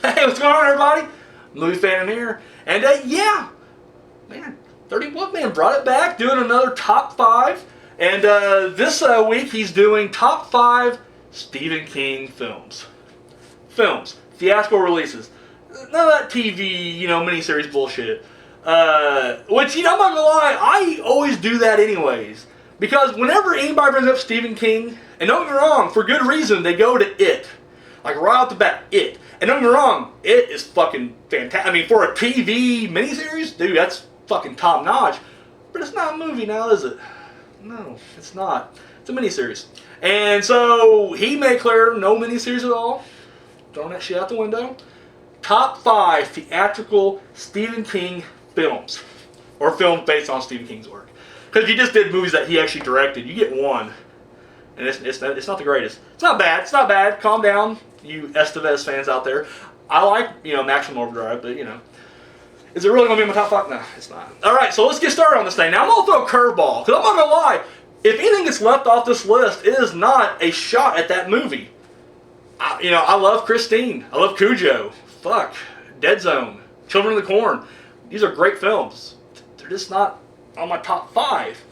Hey, what's going on, everybody? Movie fan in here. And yeah, man, 13th Wolfman brought it back, doing another top 5. And this week he's doing top 5 Stephen King films. Theatrical releases. None of that TV, miniseries bullshit. Which, I'm not gonna lie, I always do that anyways. Because whenever anybody brings up Stephen King, and don't get me wrong, for good reason, they go to It. Like right off the bat, It. And don't get me wrong, It is fucking fantastic. I mean, for a TV miniseries, dude, that's fucking top notch. But it's not a movie now, is it? No, it's not. It's a miniseries. And so he made clear no miniseries at all. Throwing that shit out the window. Top 5 theatrical Stephen King films. Or films based on Stephen King's work. Because if you just did movies that he actually directed, you get one. And it's not the greatest. It's not bad. It's not bad. Calm down, you Estevez fans out there. I like, Maximum Overdrive, but, is it really going to be in my top 5? No, it's not. Alright, so let's get started on this thing. Now, I'm going to throw a curveball. Because I'm not going to lie. If anything gets left off this list, it is not a shot at that movie. I love Christine. I love Cujo. Fuck. Dead Zone. Children of the Corn. These are great films. They're just not on my top 5.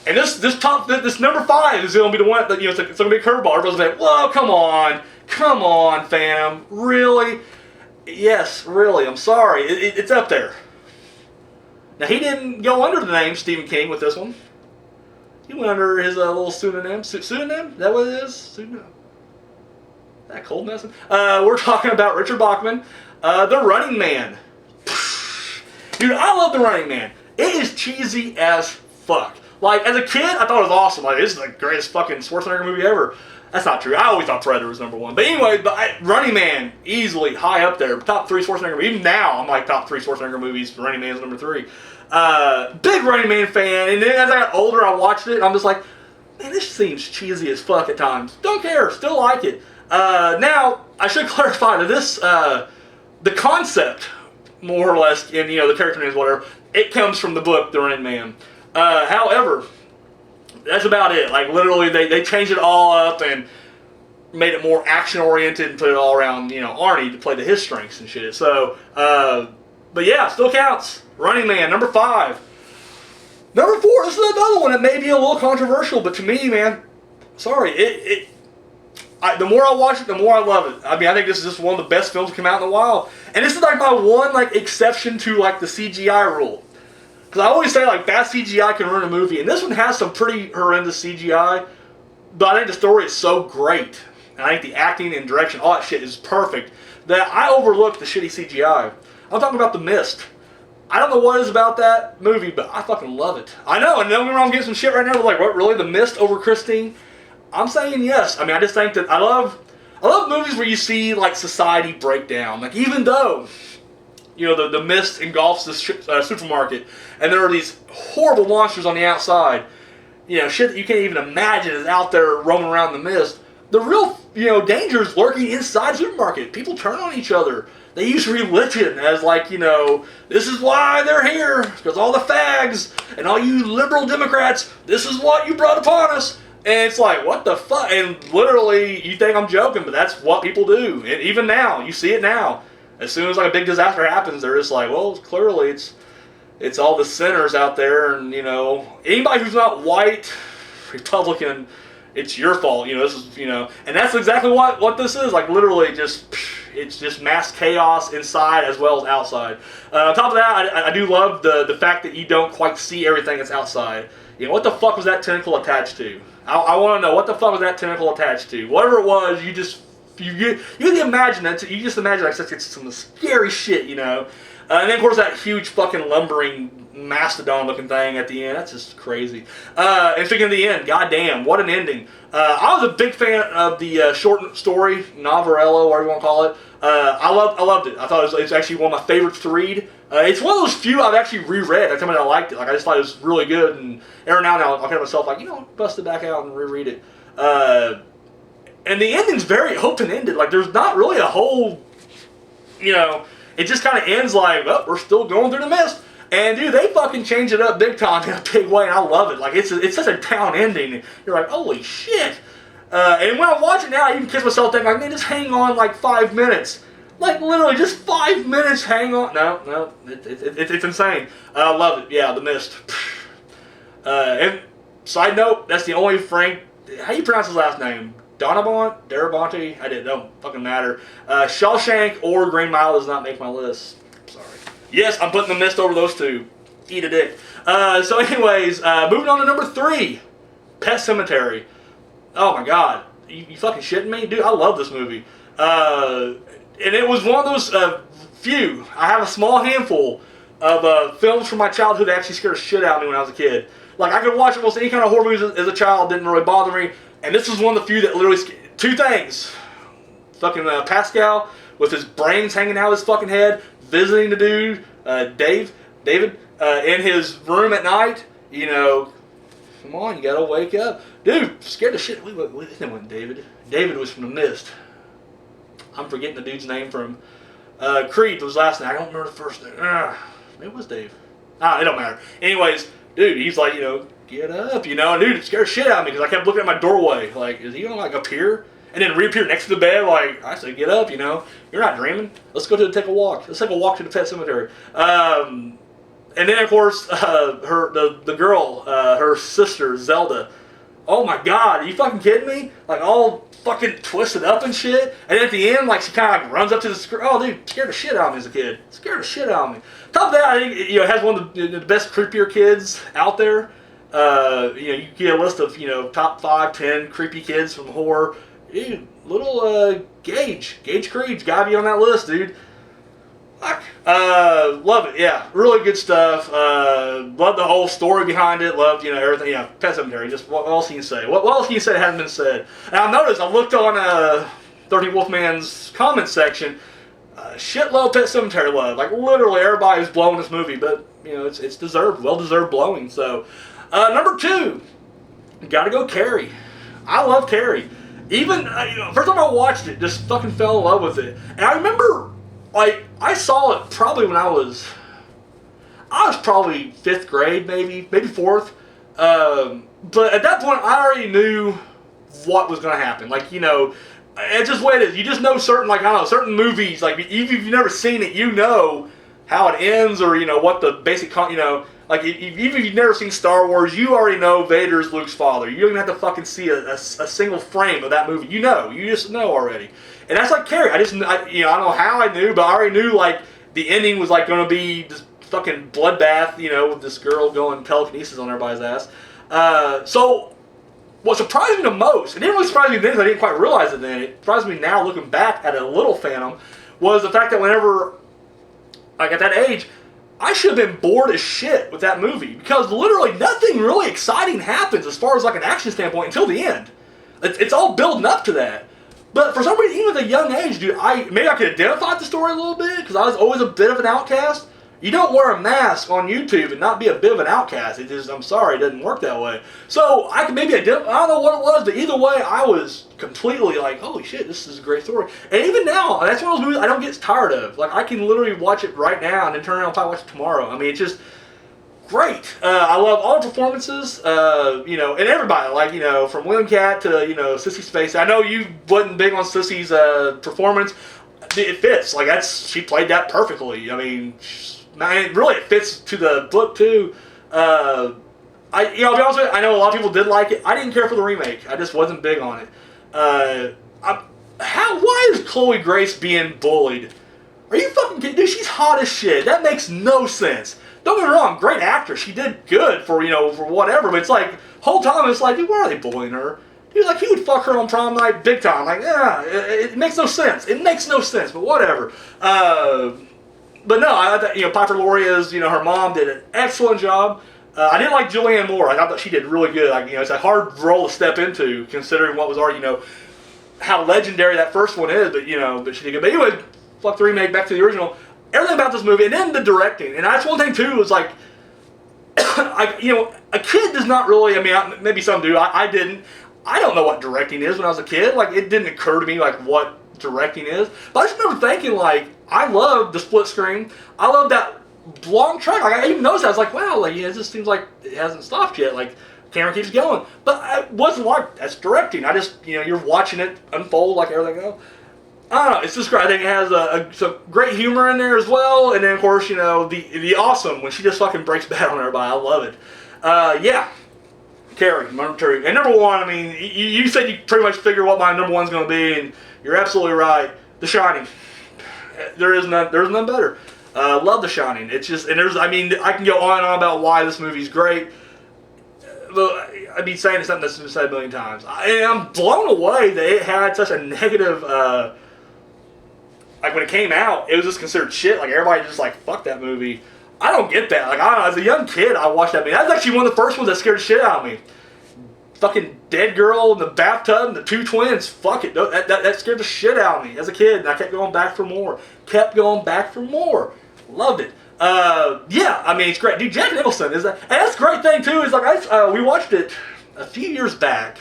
And this number 5 is going to be the one that, it's going to be a curveball. Everybody's like, whoa, come on, fam. Really? Yes, really. I'm sorry. It's up there. Now, he didn't go under the name Stephen King with this one. He went under his little pseudonym. Pseudonym? Is that what it is? Pseudonym. That cold mess. We're talking about Richard Bachman, The Running Man. Dude, I love The Running Man. It is cheesy as fuck. Like, as a kid, I thought it was awesome. Like, this is the greatest fucking Schwarzenegger movie ever. That's not true. I always thought Predator was number 1. But anyway, Running Man, easily high up there. Top 3 Schwarzenegger movies. Even now, I'm like top 3 Schwarzenegger movies. Running Man's number 3. Big Running Man fan. And then as I got older, I watched it, and I'm just like, man, this seems cheesy as fuck at times. Don't care. Still like it. Now, I should clarify that this, the concept, more or less, and the character names, whatever, it comes from the book, The Running Man. However, that's about it. Like, literally, they changed it all up and made it more action-oriented and put it all around, Arnie to play to his strengths and shit. So, but yeah, still counts. Running Man, number 5. Number 4, this is another one that may be a little controversial, but to me, man, sorry, the more I watch it, the more I love it. I mean, I think this is just one of the best films that come out in a while. And this is like my one exception to the CGI rule. Because I always say bad CGI can ruin a movie. And this one has some pretty horrendous CGI. But I think the story is so great. And I think the acting and direction, all that shit is perfect. That I overlook the shitty CGI. I'm talking about The Mist. I don't know what it is about that movie, but I fucking love it. I know, and don't get me wrong, I'm getting some shit right now. Like, what, really? The Mist over Christine? I'm saying yes. I mean, I just think that I love movies where you see society break down. Like, even though the mist engulfs the supermarket, and there are these horrible monsters on the outside, shit that you can't even imagine is out there roaming around the mist. The real danger is lurking inside the supermarket. People turn on each other. They use religion as this is why they're here, because all the fags and all you liberal Democrats, this is what you brought upon us. And it's like, what the fuck? And literally, you think I'm joking, but that's what people do. And even now, you see it now. As soon as a big disaster happens, they're just like, well, clearly it's all the sinners out there, and anybody who's not white, Republican, it's your fault. This is and that's exactly what this is. Like, literally, it's just mass chaos inside as well as outside. On top of that, I do love the fact that you don't quite see everything that's outside. What the fuck was that tentacle attached to? I want to know, what the fuck was that tentacle attached to? Whatever it was, you imagine that. You just imagine it's some scary shit, And then of course that huge fucking lumbering mastodon looking thing at the end. That's just crazy. And speaking of the end, goddamn, what an ending. I was a big fan of the short story, novello, whatever you want to call it. I loved it. I thought it was actually one of my favorites to read. It's one of those few I've actually reread. I tell me I liked it. I just thought it was really good, and every now and then I'll kind of myself bust it back out and reread it. And the ending's very open-ended. There's not really a whole, it just kind of ends well, we're still going through the mist. And dude, they fucking change it up big time in a big way, and I love it. It's such a down ending. You're like, holy shit. And when I watch it now, I even kiss myself thinking, man, just hang on 5 minutes. Like, literally, just 5 minutes, hang on. No, it's insane. I love it. Yeah, The Mist. And side note, that's the only Frank, how do you pronounce his last name? Darabont? I didn't, don't fucking matter. Shawshank or Green Mile does not make my list. Sorry. Yes, I'm putting The Mist over those two. Eat a dick. So anyways, moving on to number 3. Pet Sematary. Oh my god. You fucking shitting me? Dude, I love this movie. And it was one of those few. I have a small handful of films from my childhood that actually scared the shit out of me when I was a kid. Like, I could watch almost any kind of horror movies as a child, didn't really bother me. And this was one of the few that literally two things. Fucking Pascal with his brains hanging out of his fucking head, visiting the dude, David, in his room at night. You know, come on, you gotta wake up. Dude, scared the shit. His name wasn't David. David was from The Mist. I'm forgetting the dude's name from Creed was last name. I don't remember the first name. Maybe it was Dave. It don't matter. Anyways, dude, he's like, you know, get up, you know. And dude, it scared shit out of me because I kept looking at my doorway. Like, is he gonna like appear? And then reappear next to the bed. Like, I said, get up, you know. You're not dreaming. Let's go take a walk. Let's take a walk to the pet cemetery. And then of course, the girl, her sister Zelda. Oh my god, are you fucking kidding me? Like all fucking twisted up and shit. And at the end, like she kind of like runs up to the screen. Oh dude, scared the shit out of me as a kid. Scared the shit out of me. Top of that, I think it has one of the best creepier kids out there. You get a list of top 5, 10 creepy kids from horror. Dude, little Gage Creed's gotta be on that list, dude. Love it, yeah. Really good stuff. Love the whole story behind it. Loved, everything. Yeah, Pet Sematary. Just what else can you say? What else can you say that hasn't been said? And I noticed, I looked on 13th Wolfman's comment section. Shitload Pet Sematary love. Like literally everybody's blowing this movie, but it's deserved, well-deserved blowing. So, number 2, gotta go Carrie. I love Carrie. Even first time I watched it, just fucking fell in love with it. And I remember. Like, I saw it probably when I was probably 5th grade, maybe 4th. But at that point, I already knew what was going to happen. Like, it's just the way it is. You just know certain movies, like, even if you've never seen it, you know how it ends or, what the basic, like, even if you've never seen Star Wars, you already know Vader's Luke's father. You don't even have to fucking see a single frame of that movie. You just know already. And that's like Carrie. I don't know how I knew, but I already knew, like, the ending was, like, going to be this fucking bloodbath, with this girl going telekinesis on everybody's ass. So, what surprised me the most, it didn't really surprise me then because I didn't quite realize it then, it surprised me now looking back at a little Phantom, was the fact that whenever, like, at that age, I should have been bored as shit with that movie because literally nothing really exciting happens as far as, like, an action standpoint until the end. It's all building up to that. But for some reason, even at a young age, dude, maybe I could identify the story a little bit because I was always a bit of an outcast. You don't wear a mask on YouTube and not be a bit of an outcast. I'm sorry, it doesn't work that way. So I could maybe identify, I don't know what it was, but either way, I was completely like, holy shit, this is a great story. And even now, that's one of those movies I don't get tired of. Like, I can literally watch it right now and then turn around and probably watch it tomorrow. I mean, it's just great. I love all the performances, and everybody, like, from William Cat to, Sissy Spacek. I know you wasn't big on Sissy's to it fits. Like, she played that perfectly. I mean, really it fits to the book, too. I'll be honest with you, I know a lot of people did like it. I didn't care for the remake. I just wasn't big on it. Why is Chloe Grace being bullied? Are you fucking kidding? Dude, she's hot as shit. That makes no sense. Don't get me wrong, great actress. She did good for whatever, but it's like, whole time it's like, dude, why are they bullying her? Dude, like, he would fuck her on prom night big time. Like, yeah, it makes no sense. It makes no sense, but whatever. But no, I thought, Piper Lauria's, her mom did an excellent job. I didn't like Julianne Moore. I thought that she did really good. Like, it's a hard role to step into, considering what was already, how legendary that first one is, but she did good. But anyway, fuck the remake, back to the original. Everything about this movie, and then the directing, and that's one thing too. Was like, a kid does not really. I mean, maybe some do. I didn't. I don't know what directing is when I was a kid. Like, it didn't occur to me like what directing is. But I just remember thinking like, I love the split screen. I love that long track. Like, I even noticed that. I was like, wow, like, it just seems like it hasn't stopped yet. Like, camera keeps going. But I wasn't like, that's directing. I just, you're watching it unfold like everything else. I don't know, it's just great. I think it has some great humor in there as well, and then of course, the awesome when she just fucking breaks bad on everybody. I love it. Yeah, Carrie, number 2. And number 1, I mean, you said you pretty much figure what my number 1's going to be, and you're absolutely right. The Shining. There's none better. Love The Shining. It's just, and I can go on and on about why this movie's great. But I'd be saying something that's been said a million times. I'm blown away that it had such a negative. Like when it came out, it was just considered shit. Like everybody just like fuck that movie. I don't get that. Like I don't know, as a young kid, I watched that movie. That's actually one of the first ones that scared the shit out of me. Fucking dead girl in the bathtub and the 2 twins. Fuck it. That scared the shit out of me as a kid, and I kept going back for more. Loved it. Yeah, I mean it's great. Dude, Jack Nicholson is that, and that's a great thing too. Is like we watched it a few years back.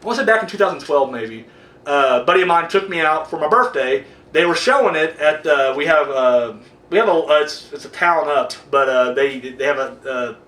I want to say back in 2012 maybe. A buddy of mine took me out for my birthday. They were showing it at we have a it's a town up, but they have a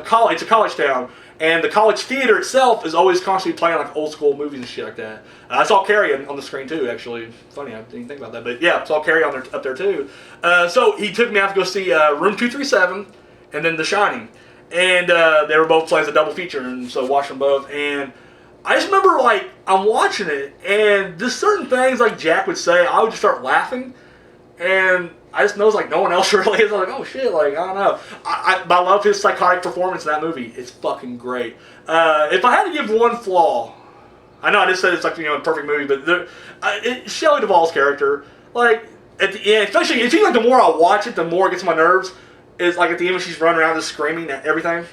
college. It's a college town, and the college theater itself is always constantly playing like old school movies and shit like that. I saw Carrie on the screen too. Actually, funny I didn't think about that, but yeah, I saw Carrie up there too. So he took me out to go see Room 237 and then The Shining, and they were both playing as a double feature, and so watched them both. And I just remember like I'm watching it, and just certain things like Jack would say, I would just start laughing, and I just knows like no one else really is. I'm like, oh shit, like I don't know. I love his psychotic performance in that movie. It's fucking great. If I had to give one flaw, I know I just said it's like a perfect movie, but Shelley Duvall's character, like at the end, especially it seems like the more I watch it, the more it gets on my nerves. Is like at the end when she's running around just screaming at everything,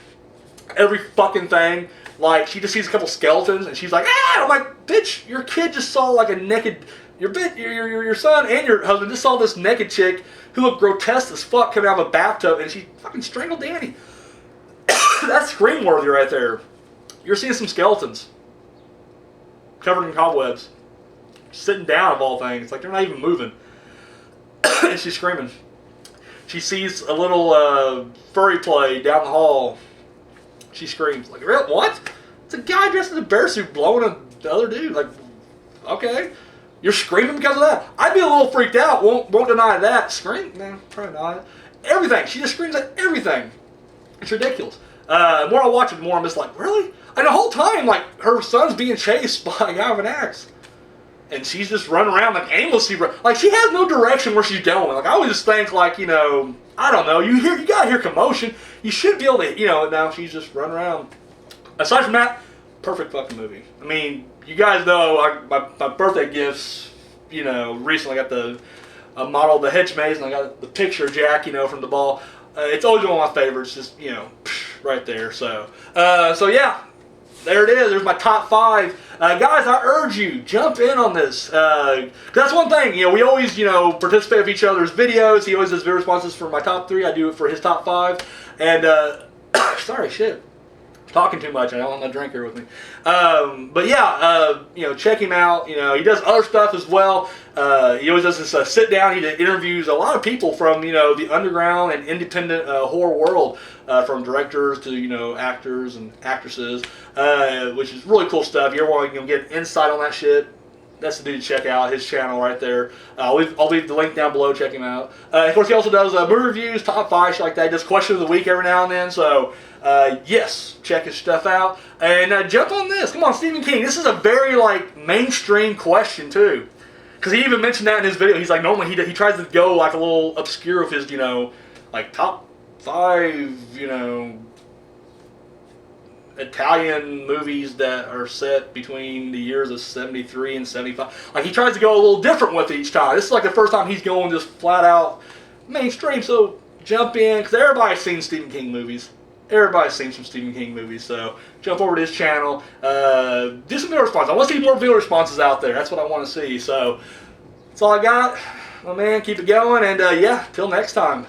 every fucking thing. Like she just sees a couple skeletons and she's like, ah! I'm like, bitch, your kid just saw like a naked. Your son and your husband just saw this naked chick who looked grotesque as fuck coming out of a bathtub, and she fucking strangled Danny. That's scream-worthy right there. You're seeing some skeletons covered in cobwebs, sitting down of all things, like they're not even moving, and she's screaming. She sees a little furry play down the hall. She screams like, "What? It's a guy dressed in a bear suit blowing the other dude." Like, okay. You're screaming because of that? I'd be a little freaked out. Won't deny that. Scream? No, probably not. Everything. She just screams at everything. It's ridiculous. The more I watch it, the more I'm just like, really? And the whole time, like, her son's being chased by a guy with an axe. And she's just running around like aimlessly. Like, she has no direction where she's going. Like, I always just think, like, I don't know. You gotta hear commotion. You should be able to, now she's just running around. Aside from that, perfect fucking movie. I mean, you guys know my birthday gifts, recently I got a model of the hedge maze, and I got the picture of Jack, from the ball. It's always one of my favorites, just, right there. So yeah, there it is. There's my top 5. Guys, I urge you, jump in on this. 'Cause that's one thing, we always, participate with each other's videos. He always does video responses for my top 3. I do it for his top 5. And, sorry, shit. Talking too much. I don't want my drink here with me. But yeah, check him out. He does other stuff as well. He always does this sit down. He interviews a lot of people from the underground and independent horror world, from directors to actors and actresses, which is really cool stuff. You ever want to get insight on that shit? That's the dude to check out, his channel right there. I'll leave the link down below. Check him out. Of course, he also does movie reviews, top 5, shit like that. He does question of the week every now and then. So, yes, check his stuff out. And jump on this. Come on, Stephen King. This is a very, mainstream question, too. Because he even mentioned that in his video. He's like, normally he tries to go, a little obscure with his, top 5, Italian movies that are set between the years of 73 and 75. Like, he tries to go a little different with it each time. This is the first time he's going just flat out mainstream. So jump in, because everybody's seen Stephen King movies. Everybody's seen some Stephen King movies. So jump over to his channel. Do some video responses. I want to see more video responses out there. That's what I want to see. So that's all I got. Well, man, keep it going. And yeah, till next time.